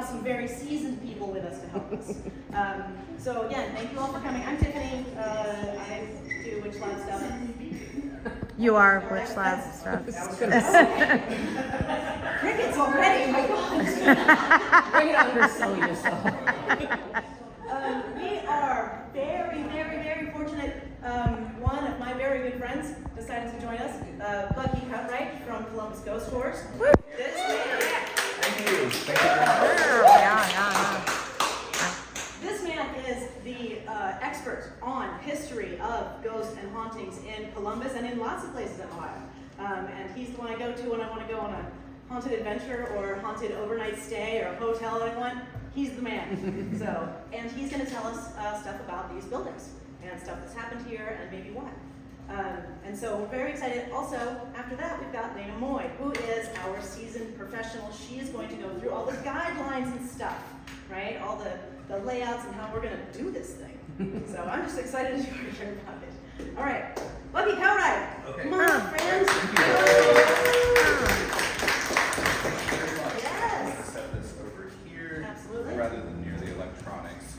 brought some very seasoned people with us to help us. So again, thank you all for coming. I'm Tiffany. I do Witchlab stuff. You are Witchlab stuff. Crickets already, oh my God. Bring it on her, sell yourself. We are very, very, very fortunate. One of my very good friends decided to join us, Bucky Cutwrite from Columbus Ghost Tours. This man. Thank you. Thank you This man is the expert on history of ghosts and hauntings in Columbus and in lots of places in Ohio. And he's the one I go to when I want to go on a haunted adventure or haunted overnight stay or a hotel I want. He's the man. And he's going to tell us stuff about these buildings and stuff that's happened here and maybe why. And so we're very excited. Also, after that, we've got Lana Moy, who is our seasoned professional. She is going to go through all the guidelines and stuff, right? All the layouts and how we're going to do this thing. So I'm just excited to hear about it. All right, Bucky Cutwrite. Okay. Come on, friends. Thank you. Yes. I'm going to set this over here. Absolutely. Rather than near the electronics.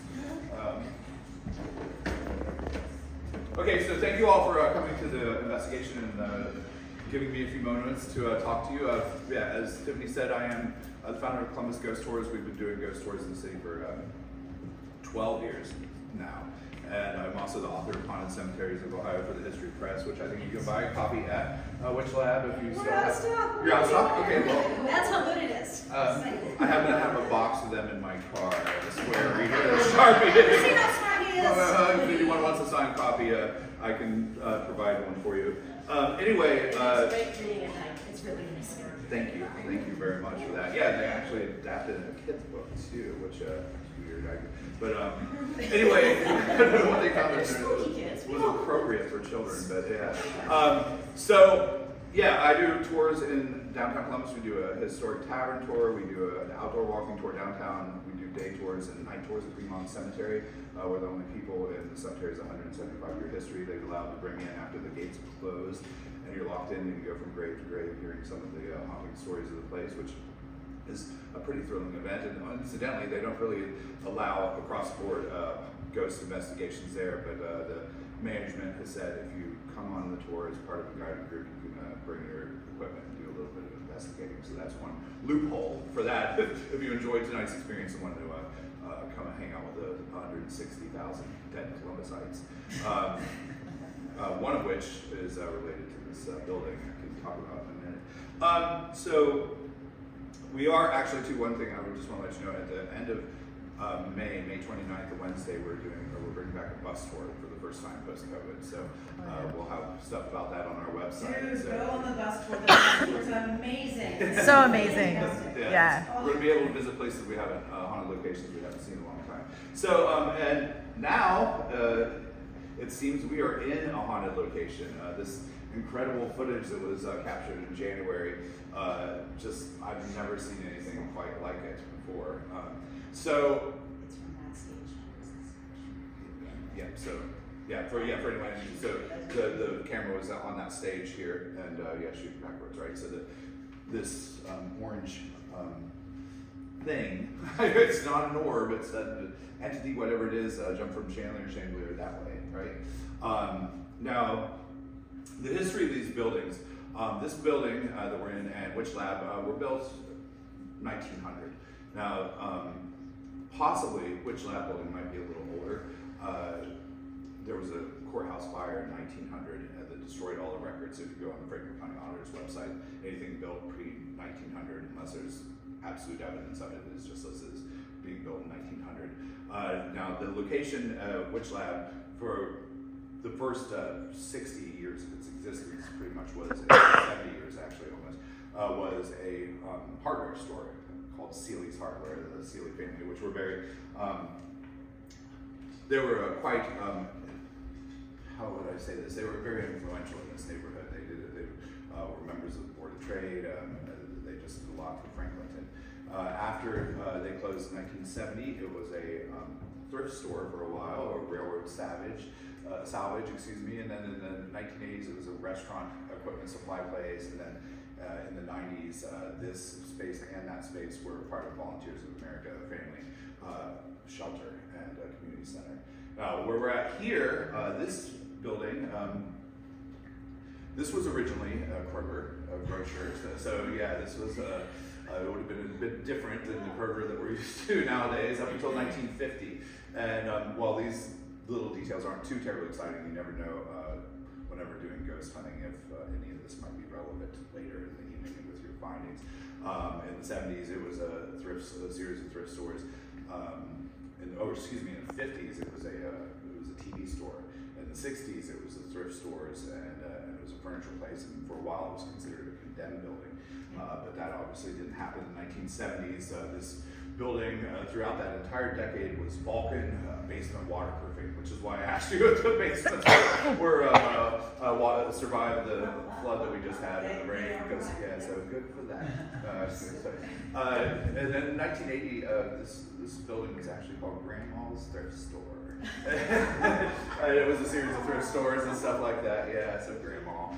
Okay, so thank you all for coming to the investigation and giving me a few moments to talk to you. Yeah, as Tiffany said, I am the founder of Columbus Ghost Tours. We've been doing ghost tours in the city for 12 years now. And I'm also the author of Haunted Cemeteries of Ohio for the History Press, which I think you can buy a copy at Witchlab if you still We're out of have. stock. You're out of stock? Okay, well. That's how good it is. I happen to have a box of them in my car. I swear, read it. Sharpie. See how smart he is. If anyone wants a signed copy, I can provide one for you. Anyway, It's great reading at night. It's really nice. thank you very much for that. Yeah, they actually adapted a kid's book too, which is weird. But anyway, I don't know what they found was appropriate for children, but yeah. So yeah, I do tours in downtown Columbus. We do a historic tavern tour. We do an outdoor walking tour downtown. We do day tours and night tours at Greenlawn Cemetery. We're the only people in the cemetery's 175-year history they've allowed to bring in after the gates have closed. And you're locked in and you go from grave to grave hearing some of the haunting stories of the place, which is a pretty thrilling event. And incidentally, they don't really allow across the board ghost investigations there, but the management has said if you come on the tour as part of a guided group, you can bring your equipment and do a little bit of investigating. So that's one loophole for that. If you enjoyed tonight's experience and wanted to come and hang out with the 160,000 dead Columbusites. One of which is related to this building I can talk about in a minute. So we are actually, one thing I would just want to let you know, at the end of May 29th, a Wednesday, we're bringing back a bus tour for the first time post-COVID. So we'll have stuff about that on our website. Dude, so. go on the bus tour. The bus tour is amazing. So amazing. Yeah. We're going to be able to visit places we haven't, haunted locations we haven't seen in a long time. So, and now, it seems we are in a haunted location. This incredible footage that was captured in January, I've never seen anything quite like it before. So, It's from that stage. for anyone, so the camera was on that stage here, and shooting backwards, right? So this orange thing, it's not an orb, it's an entity, whatever it is, jumped from chandelier to chandelier that way, right? Now, the history of these buildings, this building that we're in and Witchlab were built 1900. Now, possibly Witchlab building might be a little older. There was a courthouse fire in 1900 that destroyed all the records. If you go on the Franklin County Auditor's website, anything built pre-1900, unless there's absolute evidence of it, is just listed as being built in 1900. Now, the location, Witchlab, for the first 60 years of its existence, pretty much was, 70 years actually almost, was a hardware store called Seeley's Hardware, the Seeley family, which were very, they were quite, how would I say this? They were very influential in this neighborhood. They were members of the Board of Trade. They just did a lot for Franklinton. After they closed in 1970, it was a thrift store for a while, or railroad salvage, and then in the 1980s it was a restaurant equipment supply place, and then in the 90s, this space and that space were part of Volunteers of America Family Shelter and Community Center. Where we're at here, this building, this was originally a Kroger, a grocer. So yeah, this was it would have been a bit different than the Kroger that we're used to nowadays, up until 1950. And while these little details aren't too terribly exciting, you never know whenever doing ghost hunting if any of this might be relevant later in the evening with your findings. In the 70s, it was a series of thrift stores. In the 50s, it was a TV store. In the 60s, it was the thrift stores, and it was a furniture place, and for a while it was considered a condemned building. But that obviously didn't happen in the 1970s. This building throughout that entire decade was Vulcan basement waterproofing, which is why I asked you if the basements were survived the flood that we just had in the rain. Because yeah, so good for that. And then in 1980, this building was actually called Grandma's Thrift Store. It was a series of thrift stores and stuff like that. Yeah, so Grandma.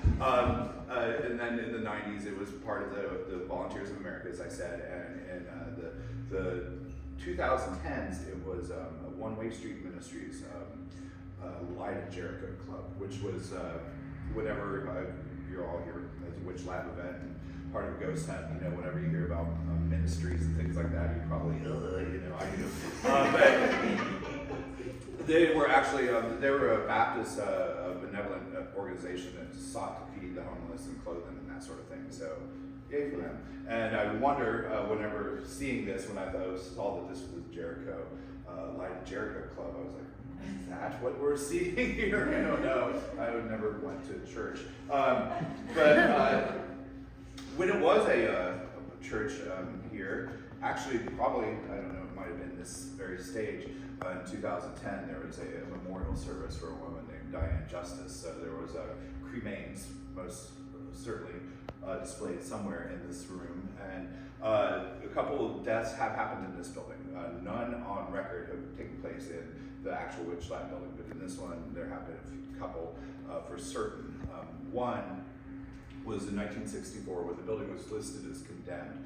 And then in the 90s, it was part of the Volunteers of America, as I said, and in the 2010s, it was One-Way Street Ministries Light at Jericho Club, which was whenever you're all here as a Witchlab event and part of a ghost hunt, whenever you hear about ministries and things like that, you probably, I do. But they were actually, they were a Baptist benevolent organization that sought to feed the homeless and clothe them and that sort of thing. So, yay for them. And I wonder, whenever seeing this, when I saw that this was Jericho, Light at Jericho Club, I was like, is that what we're seeing here? I don't know. I never went to church. But when it was a church here, actually probably, I don't know, it might have been this very stage, in 2010 there was a memorial service for a woman named Diane Justice. So there was cremains, most certainly displayed somewhere in this room. And a couple of deaths have happened in this building. None on record have taken place in the actual Witchlab building, but in this one there have been a couple for certain. One was in 1964 where the building was listed as condemned.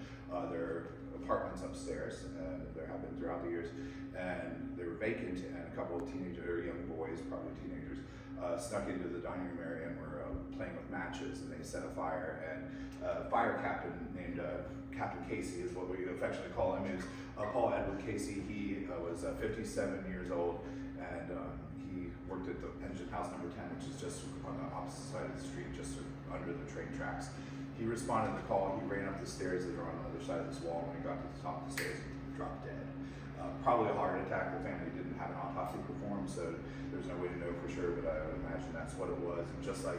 There are apartments upstairs, and there have been throughout the years, and they were vacant, and a couple of teenagers, or young boys, probably teenagers, snuck into the dining room area and were playing with matches, and they set a fire, and a fire captain named Captain Casey is what we affectionately call him. He was Paul Edward Casey. He was 57 years old, and he worked at the engine house number 10, which is just on the opposite side of the street, just under the train tracks. He responded to the call. He ran up the stairs that are on the other side of this wall. When he got to the top of the stairs, he dropped dead. Probably a heart attack. The family didn't have an autopsy performed, so there's no way to know for sure, but I would imagine that's what it was. And just like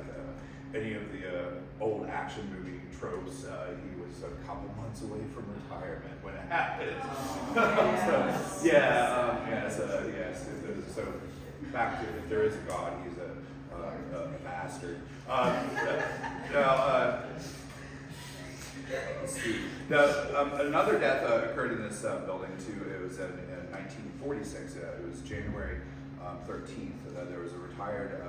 any of the old action movie tropes, he was a couple months away from retirement when it happened. So back to, if there is a God, he's a bastard. Let's see. Another death occurred in this building too. It was in 1946. It was January 13th. There was a retired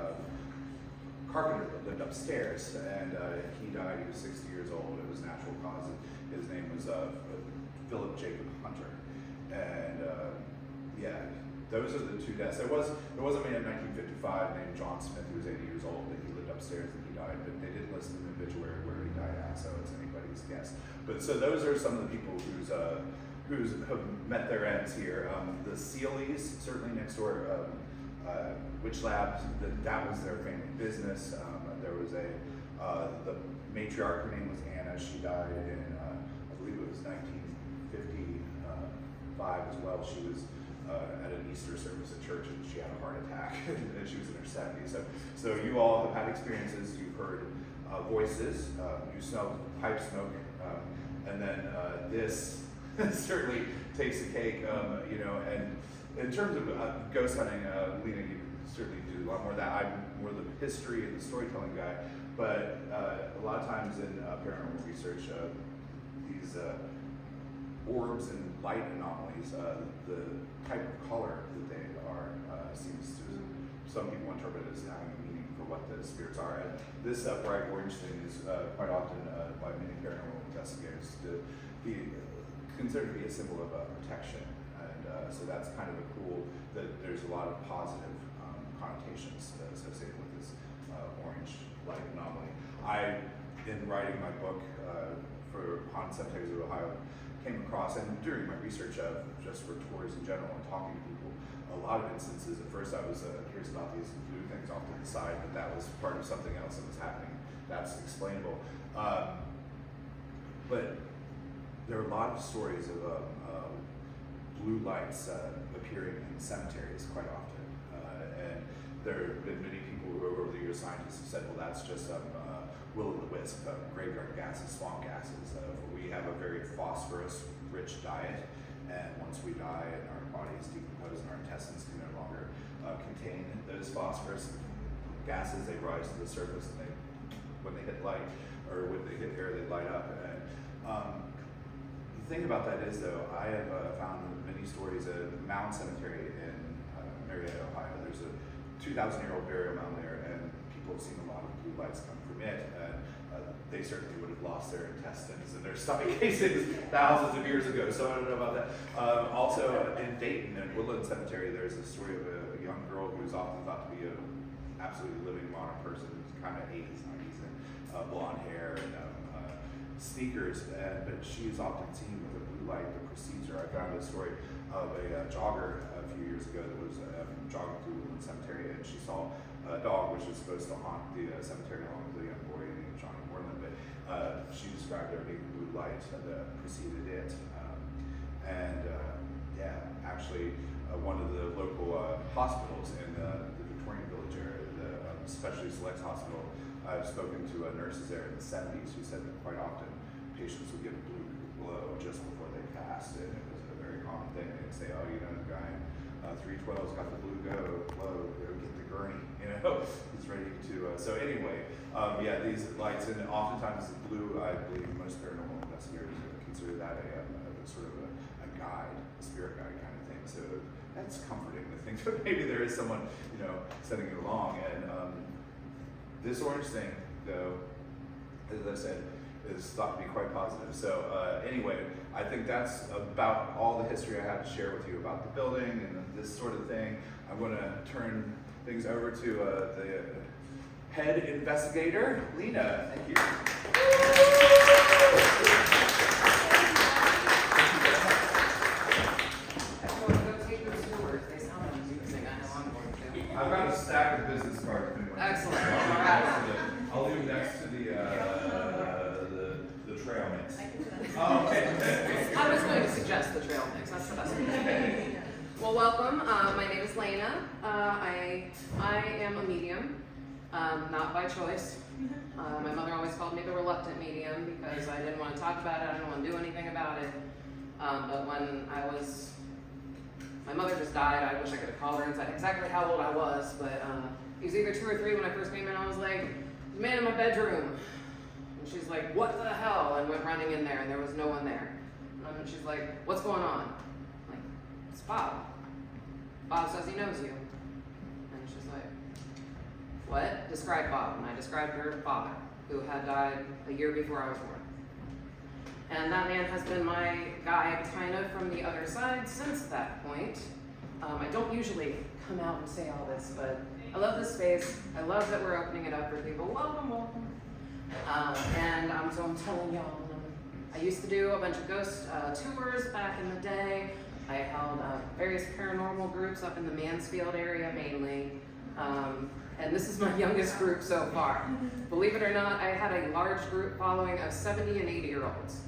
carpenter that lived upstairs, and he died. He was 60 years old. It was natural cause. His name was Philip Jacob Hunter. And those are the two deaths. There was a man in 1955 named John Smith who was 80 years old, and he lived upstairs and he died, but they didn't list in the obituary where he died at, so it's anybody's guess. But so those are some of the people who's have met their ends here. The Sealeys, certainly next door, Witchlab, that was their family business. There was the matriarch, her name was Anna. She died in, I believe it was 1955 as well. She was at an Easter service at church, and she had a heart attack, and she was in her 70s. So you all have had experiences. You've heard voices. You smelled pipe smoke, and then this certainly takes the cake. And in terms of ghost hunting, Lena, you certainly do a lot more of that. I'm more the history and the storytelling guy, but a lot of times in paranormal research, these orbs and light anomalies, the type of color that they are seems to some people interpret as having a meaning for what the spirits are. And this bright orange thing is quite often by many paranormal investigators to be considered to be a symbol of protection. And so that's kind of a cool, that there's a lot of positive connotations associated with this orange light anomaly. In writing my book for Haunted Cemeteries of Ohio, came across, and during my research just for tours in general and talking to people, a lot of instances, at first I was curious about these blue things off to the side, but that was part of something else that was happening. That's explainable. But there are a lot of stories of blue lights appearing in cemeteries quite often. And there have been many people who over the years, scientists have said, well, that's just will-o'-the-wisp, graveyard gases, swamp gases. We have a very phosphorus-rich diet, and once we die and our bodies decompose and our intestines can no longer contain those phosphorus gases, they rise to the surface, and when they hit light, or when they hit air, they light up. And the thing about that is, though, I have found many stories at Mound Cemetery in Marietta, Ohio. There's a 2,000-year-old burial mound there, and people have seen a lot of blue lights come from it. And they certainly would have lost their intestines and their stomach casings thousands of years ago, so I don't know about that. Also, in Dayton, in Woodland Cemetery, there's a story of a young girl who's often thought to be an absolutely living modern person, who's kind of 80s, 90s, and blonde hair and sneakers, but she's often seen with a blue light that precedes her. I found a story of a jogger a few years ago that was jogging through Woodland Cemetery, and she saw a dog which was supposed to haunt the cemetery along with a young boy named Johnny Moreland, but she described there being blue light that preceded it. Actually, one of the local hospitals in the Victorian Village area, the Specialty Selects Hospital, I've spoken to nurses there in the 70s who said that quite often patients would get a blue glow just before they passed, and it was a very common thing. They'd say, oh, you know, the guy in 312's got the blue glow, get the gurney, you know, he's ready to, so anyway, these lights, and oftentimes the blue, I believe most paranormal investigators consider that a sort of a guide, a spirit guide kind of thing, so that's comforting to think that maybe there is someone, you know, sending you along. And this orange thing, though, as I said, is thought to be quite positive. So anyway, I think that's about all the history I had to share with you about the building and this sort of thing. I'm going to turn things over to the head investigator, Lena. Thank you. I've got a stack of business cards. Excellent. I'll leave it next to the trail mix. Oh, okay. I was going to suggest the trail mix. That's the best. Well, welcome. My name is Lana. I am a medium, not by choice. My mother always called me the reluctant medium because I didn't want to talk about it. I didn't want to do anything about it. But when my mother just died. I wish I could have called her and said exactly how old I was, but he was either 2 or 3 when I first came in. I was like, there's a man in my bedroom. And she's like, what the hell? And went running in there, and there was no one there. And she's like, what's going on? I'm like, it's Bob. Bob says he knows you. And she's like, what? Describe Bob. And I described her father, who had died a year before I was born. And that man has been my guide kind of from the other side since that point. I don't usually come out and say all this, but I love this space. I love that we're opening it up for people. Welcome, welcome. So I'm telling y'all, I used to do a bunch of ghost tours back in the day. I held various paranormal groups up in the Mansfield area mainly. And this is my youngest group so far. Believe it or not, I had a large group following of 70 and 80-year-olds.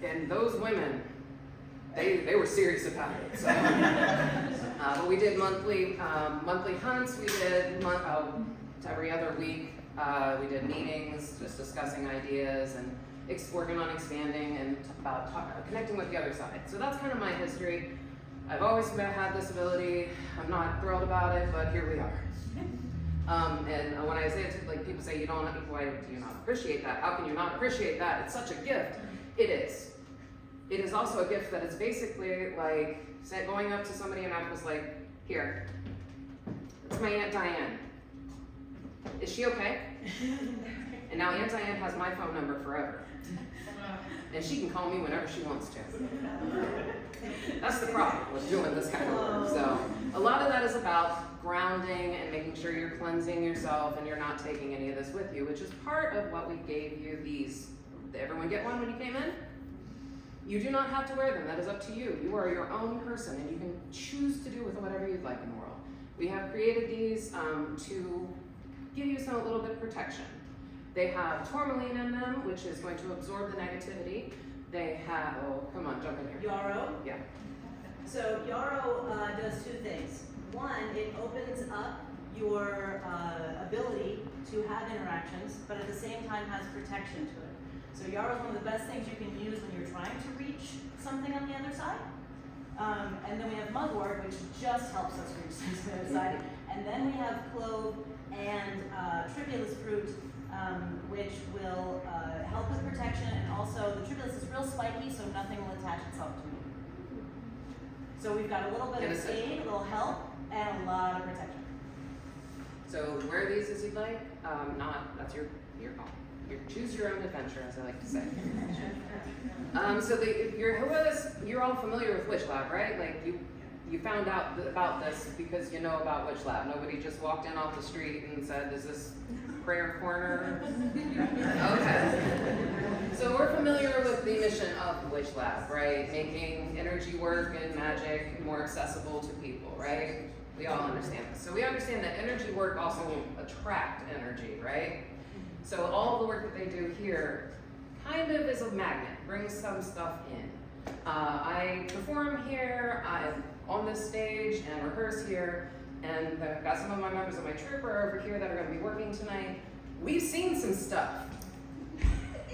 And those women, they were serious about it. So. But we did monthly hunts. We did every other week. We did meetings, just discussing ideas and working on expanding and about connecting with the other side. So that's kind of my history. I've always had this ability. I'm not thrilled about it, but here we are. And when I say it, like people say, why do you not appreciate that? How can you not appreciate that? It's such a gift. It is. It is also a gift that is basically like going up to somebody and I was like, here, It's my Aunt Diane. Is she okay? And now Aunt Diane has my phone number forever. And she can call me whenever she wants to. That's the problem with doing this kind of work. So a lot of that is about grounding and making sure you're cleansing yourself and you're not taking any of this with you, which is part of what we gave you these. Did everyone get one when you came in? You do not have to wear them. That is up to you. You are your own person and you can choose to do with whatever you'd like in the world. We have created these to give you a little bit of protection. They have tourmaline in them, which is going to absorb the negativity. They have, oh, come on, jump in here. Yarrow. Yeah. So yarrow does two things. One, it opens up your ability to have interactions, but at the same time has protection to it. So yarrow is one of the best things you can use when you're trying to reach something on the other side. And then we have mugwort, which just helps us reach things on the other side. And then we have clove and tribulus fruit, which will help with protection, and also the tribulus is real spiky, so nothing will attach itself to me. So we've got a little bit of aid, a little help, and a lot of protection. So wear these as you'd like. That's your call. Choose your own adventure, as I like to say. So you're all familiar with Witchlab, right? Like you found out about this because you know about Witchlab. Nobody just walked in off the street and said, "Is this prayer corner?" Okay. So we're familiar with the mission of Witchlab, right? Making energy work and magic more accessible to people, right? We all understand this. So we understand that energy work also will attract energy, right? So all the work that they do here kind of is a magnet, brings some stuff in. I perform here, I'm on this stage and rehearse here, and I've got some of my members of my troupe are over here that are going to be working tonight. We've seen some stuff.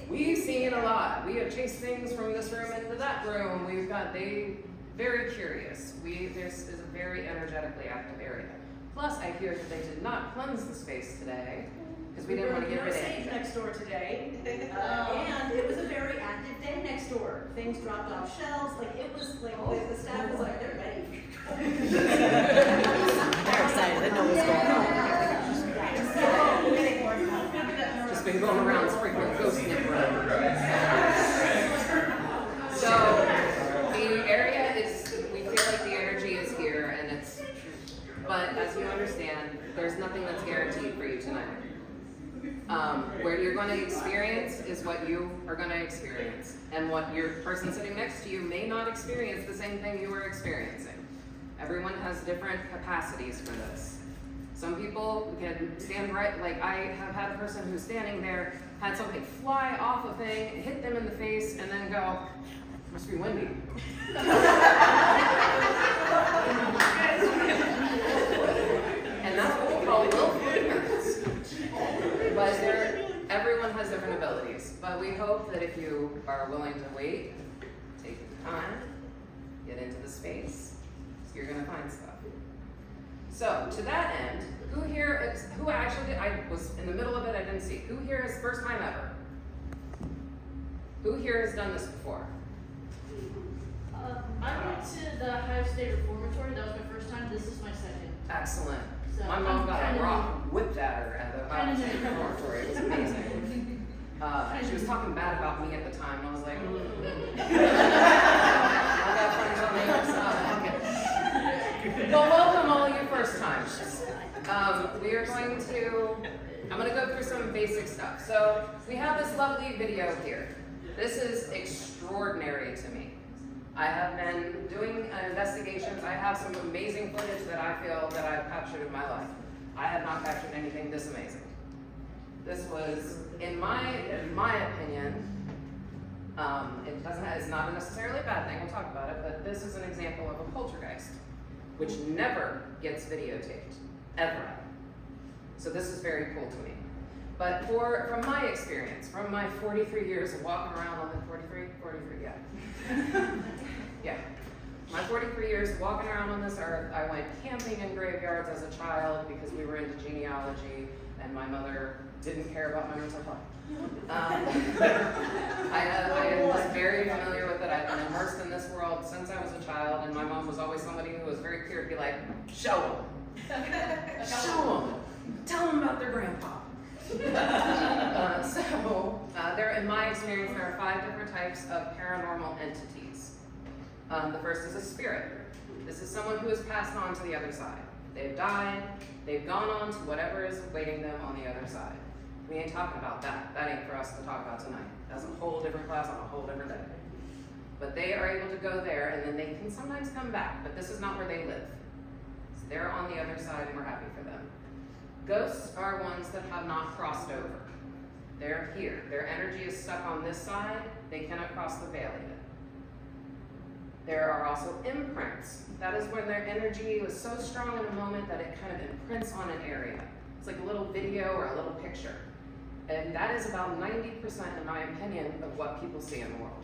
We've seen a lot. We have chased things from this room into that room. They very curious. This is a very energetically active area. Plus, I hear that they did not cleanse the space today because we didn't want to get rid of anything. Next door today, and it was a very active day next door. Things dropped off shelves. Like it was like the staff was like they're ready. They're excited. They know what's going on. Just been going around sprinkling ghost neighborhood. So the area is, we feel like the energy is here, and but as you understand, there's nothing that's guaranteed for you tonight. Where you're going to experience is what you are going to experience, and what your person sitting next to you may not experience the same thing you are experiencing. Everyone has different capacities for this. Some people can stand right, like I have had a person who's standing there, had something fly off a thing, hit them in the face, and then go, must be windy. And that's what we call willful ignorance. But everyone has different abilities. But we hope that if you are willing to wait, take the time, get into the space, you're going to find stuff. So, to that end, I was in the middle of it, I didn't see. Who here is first time ever? Who here has done this before? I went to the Ohio State Reformatory. That was my first time. This is my second. Excellent. So My mom I'm got a kinda rock whipped at her at the Ohio State Reformatory. It was amazing. She was talking bad about me at the time, and I was like, I got friends on the other side. Okay. Well, welcome all you first timers. I'm going to go through some basic stuff. So we have this lovely video here. This is extraordinary to me. I have been doing investigations. I have some amazing footage that I feel that I've captured in my life. I have not captured anything this amazing. This was, in my opinion, it's not necessarily a bad thing, we'll talk about it, but this is an example of a poltergeist, which never gets videotaped, ever. So this is very cool to me. But from my experience, from my 43 years of walking around on the 43, yeah. Yeah. My 43 years of walking around on this earth, I went camping in graveyards as a child because we were into genealogy and my mother didn't care about my mental health. I was very familiar with it. I've been immersed in this world since I was a child, and my mom was always somebody who was very clear to be like, show them. Show them. Tell them about their grandpa. In my experience, there are 5 different types of paranormal entities. The first is a spirit. This is someone who has passed on to the other side. They've died, they've gone on to whatever is awaiting them on the other side. We ain't talking about that. That ain't for us to talk about tonight. That's a whole different class on a whole different day. But they are able to go there, and then they can sometimes come back, but this is not where they live. So they're on the other side, and we're happy for them. Ghosts are ones that have not crossed over. They're here. Their energy is stuck on this side. They cannot cross the veil yet. There are also imprints. That is when their energy was so strong in a moment that it kind of imprints on an area. It's like a little video or a little picture. And that is about 90%, in my opinion, of what people see in the world.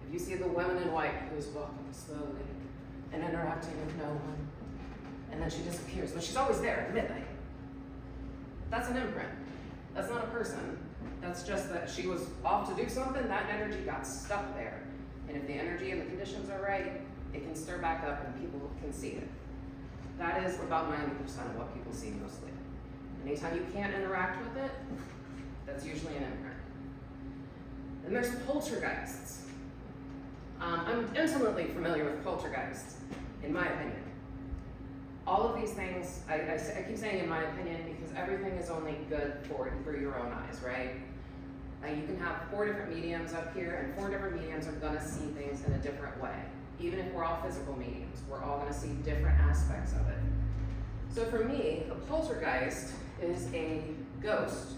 If you see the woman in white who's walking slowly and interacting with no one, and then she disappears, but she's always there at midnight. That's an imprint. That's not a person. That's just that she was off to do something, that energy got stuck there. And if the energy and the conditions are right, it can stir back up and people can see it. That is about 90% of what people see mostly. Anytime you can't interact with it, that's usually an imprint. Then there's poltergeists. I'm intimately familiar with poltergeists, in my opinion. All of these things, I keep saying in my opinion because everything is only good for your own eyes, right? You can have 4 different mediums up here, and 4 different mediums are gonna see things in a different way. Even if we're all physical mediums, we're all gonna see different aspects of it. So for me, a poltergeist is a ghost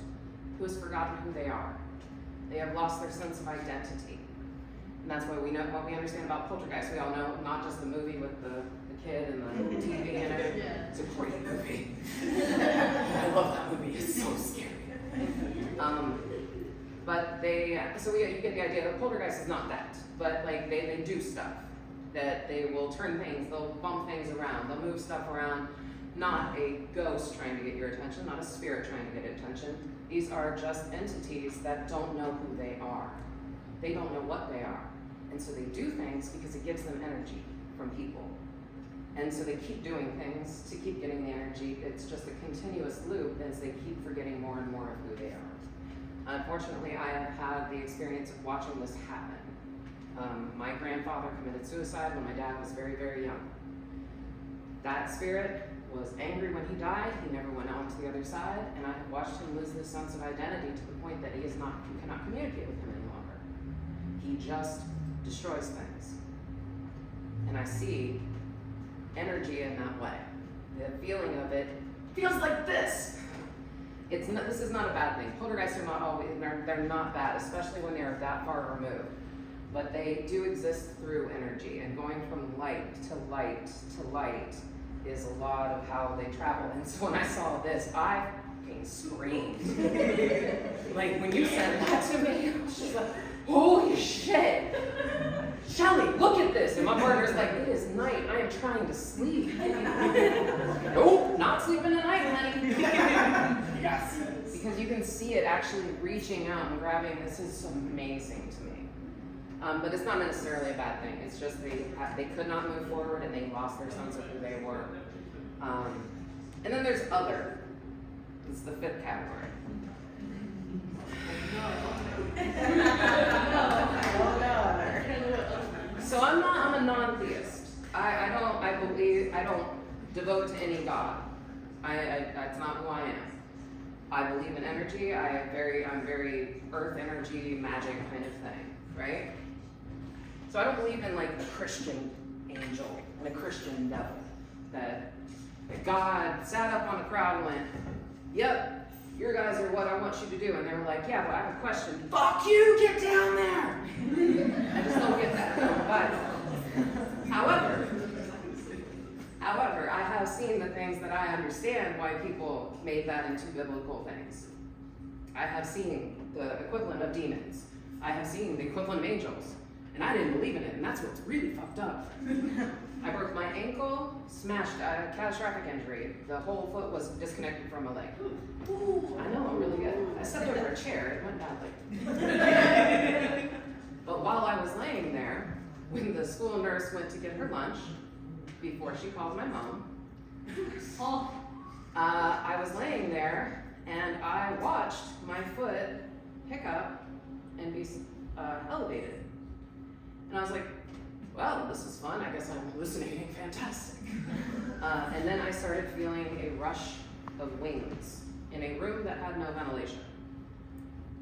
who has forgotten who they are. They have lost their sense of identity. And that's why we know what we understand about poltergeist. We all know not just the movie with the kid and the TV in it. Yeah. It's a great movie. I love that movie. It's so scary. But you get the idea that poltergeist is not that, but like they do stuff. That they will turn things, they'll bump things around, they'll move stuff around. Not a ghost trying to get your attention, not a spirit trying to get your attention. These are just entities that don't know who they are. They don't know what they are. And so they do things because it gives them energy from people. And so they keep doing things to keep getting the energy. It's just a continuous loop as they keep forgetting more and more of who they are. Unfortunately, I have had the experience of watching this happen. My grandfather committed suicide when my dad was very, very young. That spirit was angry when he died. He never went on to the other side, and I have watched him lose this sense of identity to the point that you cannot communicate with him any longer. He just destroys things. And I see energy in that way. The feeling of it feels like this. This is not a bad thing. Poltergeists are not always, they're not bad, especially when they're that far removed. But they do exist through energy, and going from light to light to light is a lot of how they travel. And so when I saw this, I fucking screamed. Like when you said that to me, I was just like, holy shit! Shelly, look at this! And my partner's like, it is night, I am trying to sleep. Nope, not sleeping tonight, honey. Yes. Because you can see it actually reaching out and grabbing. This is amazing to me. But it's not necessarily a bad thing. It's just they could not move forward and they lost their sense of who they were. And then there's other. It's the 5th category. So I'm a non-theist. I don't devote to any god. That's not who I am. I believe in energy. I'm very earth energy, magic kind of thing, right? So I don't believe in like a Christian angel and a Christian devil. That God sat up on a crowd and went, yep, your guys are what I want you to do. And they were like, yeah, but I have a question. Fuck you, get down there. I just don't get that. But, however, I have seen the things that I understand why people made that into biblical things. I have seen the equivalent of demons. I have seen the equivalent of angels. And I didn't believe in it, and that's what's really fucked up. I broke my ankle, smashed a catastrophic injury. The whole foot was disconnected from my leg. Ooh, I know, I'm really good. I stepped over a chair, it went badly. But while I was laying there, when the school nurse went to get her lunch, before she called my mom, I was laying there and I watched my foot pick up and be elevated. And I was like, well, this is fun. I guess I'm hallucinating. Fantastic. And then I started feeling a rush of wings in a room that had no ventilation.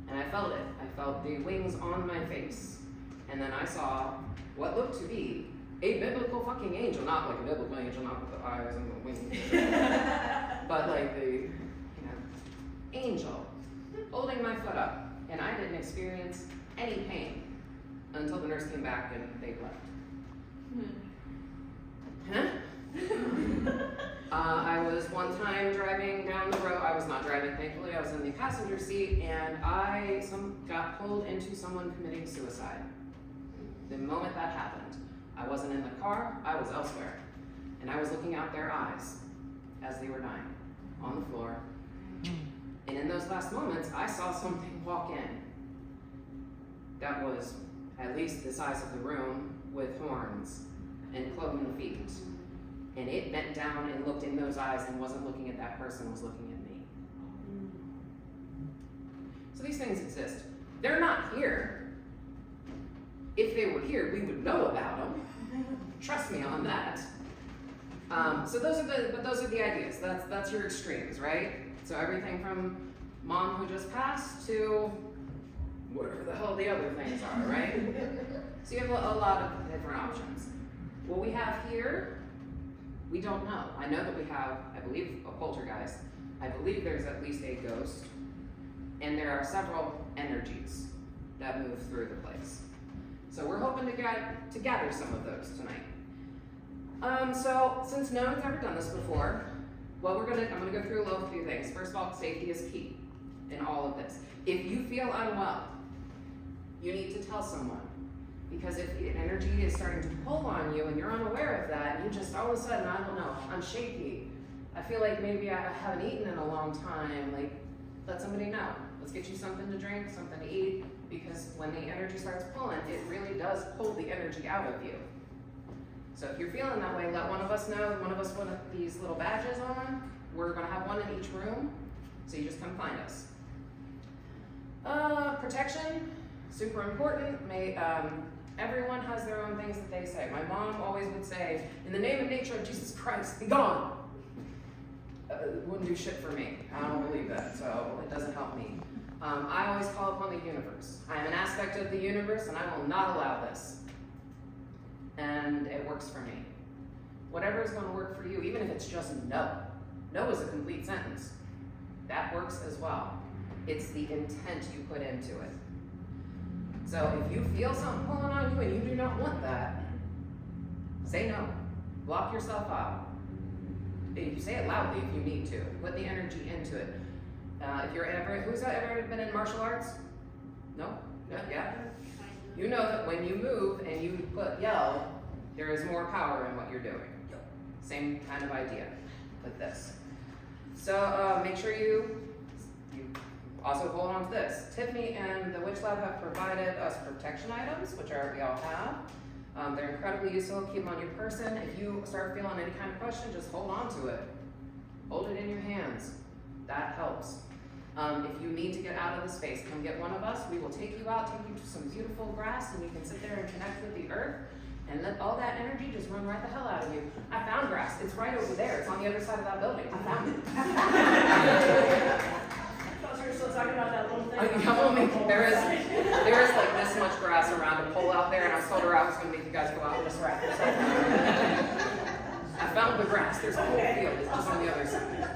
And I felt it. I felt the wings on my face. And then I saw what looked to be a biblical fucking angel. Not like a biblical angel, not with the eyes and the wings. But like the, angel holding my foot up. And I didn't experience any pain until the nurse came back and they left. I was one time driving down the road. I was not driving, thankfully. I was in the passenger seat, and I got pulled into someone committing suicide. The moment that happened, I wasn't in the car. I was elsewhere, and I was looking out their eyes as they were dying on the floor. And in those last moments, I saw something walk in that was at least the size of the room, with horns and cloven feet. And it bent down and looked in those eyes and wasn't looking at that person, was looking at me. So these things exist. They're not here. If they were here, we would know about them. Trust me on that. So those are the ideas. That's your extremes, right? So everything from mom who just passed to whatever the hell the other things are, right? So you have a lot of different options. What we have here, we don't know. I know that we have, I believe, a poltergeist. I believe there's at least a ghost. And there are several energies that move through the place. So we're hoping to gather some of those tonight. So since no one's ever done this before, I'm gonna go through a few things. First of all, safety is key in all of this. If you feel unwell, you need to tell someone. Because if the energy is starting to pull on you and you're unaware of that, you just all of a sudden, I don't know, I'm shaky. I feel like maybe I haven't eaten in a long time. Like, let somebody know. Let's get you something to drink, something to eat, because when the energy starts pulling, it really does pull the energy out of you. So if you're feeling that way, let one of us know. One of us put these little badges on. We're gonna have one in each room, so you just come find us. Protection, super important. Everyone has their own things that they say. My mom always would say, in the name and nature of Jesus Christ, be gone. Wouldn't do shit for me. I don't believe that, so it doesn't help me. I always call upon the universe. I am an aspect of the universe, and I will not allow this. And it works for me. Whatever is going to work for you, even if it's just no. No is a complete sentence. That works as well. It's the intent you put into it. So if you feel something pulling on you and you do not want that, say no. Block yourself out. You say it loudly if you need to. Put the energy into it. Who's ever been in martial arts? No? Yeah? You know that when you move and you yell, there is more power in what you're doing. Same kind of idea with this. So make sure you also hold on to this. Tiffany and the Witchlab have provided us protection items, which we all have. They're incredibly useful. Keep them on your person. If you start feeling any kind of question, just hold on to it. Hold it in your hands. That helps. If you need to get out of the space, come get one of us. We will take you out, take you to some beautiful grass, and you can sit there and connect with the earth and let all that energy just run right the hell out of you. I found grass. It's right over there. It's on the other side of that building. I found it. We're still talking about that little thing. There is like this much grass around a pole out there, and I was told her I was going to make you guys go out and just wrap yourself around. I found the grass. There's a whole field. It's just on the other side.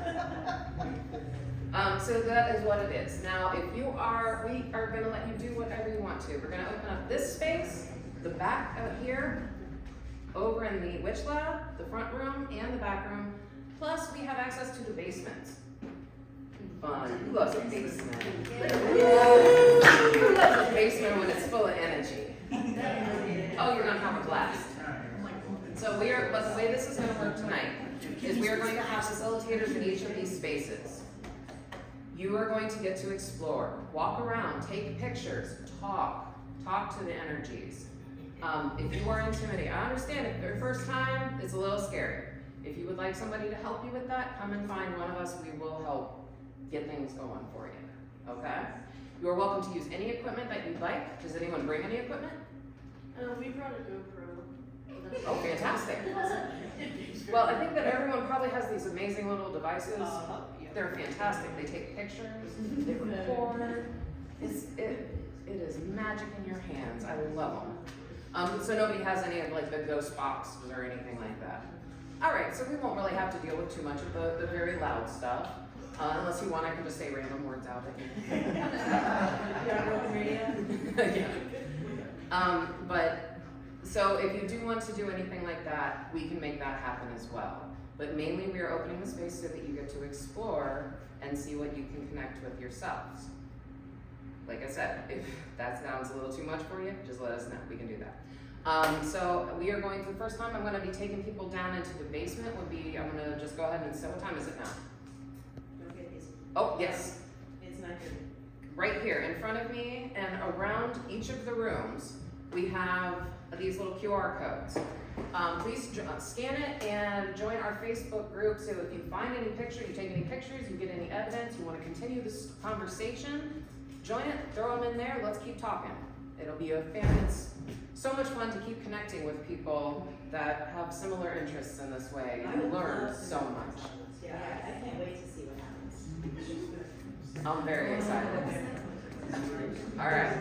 So that is what it is. Now, we are going to let you do whatever you want to. We're going to open up this space, the back out here, over in the Witchlab, the front room, and the back room. Plus, we have access to the basement. Fun. Who loves a basement? Who loves a basement when it's full of energy? Oh, you're gonna have a blast. So the way this is gonna work tonight is we are going to have facilitators in each of these spaces. You are going to get to explore, walk around, take pictures, talk to the energies. If you are intimidated, I understand if your first time, it's a little scary. If you would like somebody to help you with that, come and find one of us. We will help get things going for you, okay? You are welcome to use any equipment that you'd like. Does anyone bring any equipment? We brought a GoPro. Oh, fantastic. Well, I think that everyone probably has these amazing little devices. They're fantastic. They take pictures, they record. It is magic in your hands. I love them. So nobody has any of like the ghost boxes or anything like that. All right, so we won't really have to deal with too much of the very loud stuff. Unless you want, I can just say random words out at you. You're on Broken Radio? Yeah. But so if you do want to do anything like that, we can make that happen as well. But mainly we are opening the space so that you get to explore and see what you can connect with yourselves. Like I said, if that sounds a little too much for you, just let us know. We can do that. So we are going to, the first time I'm going to be taking people down into the basement would be, I'm going to just go ahead and say, what time is it now? Don't get these. Oh, yes. It's 9:30. Right here in front of me and around each of the rooms, we have these little QR codes. Please scan it and join our Facebook group. So if you find any picture, you take any pictures, you get any evidence, you want to continue this conversation, join it, throw them in there, let's keep talking. It'll be it's so much fun to keep connecting with people that have similar interests in this way. You learn so much. Yeah, I can't wait to see what happens. I'm very excited. All right.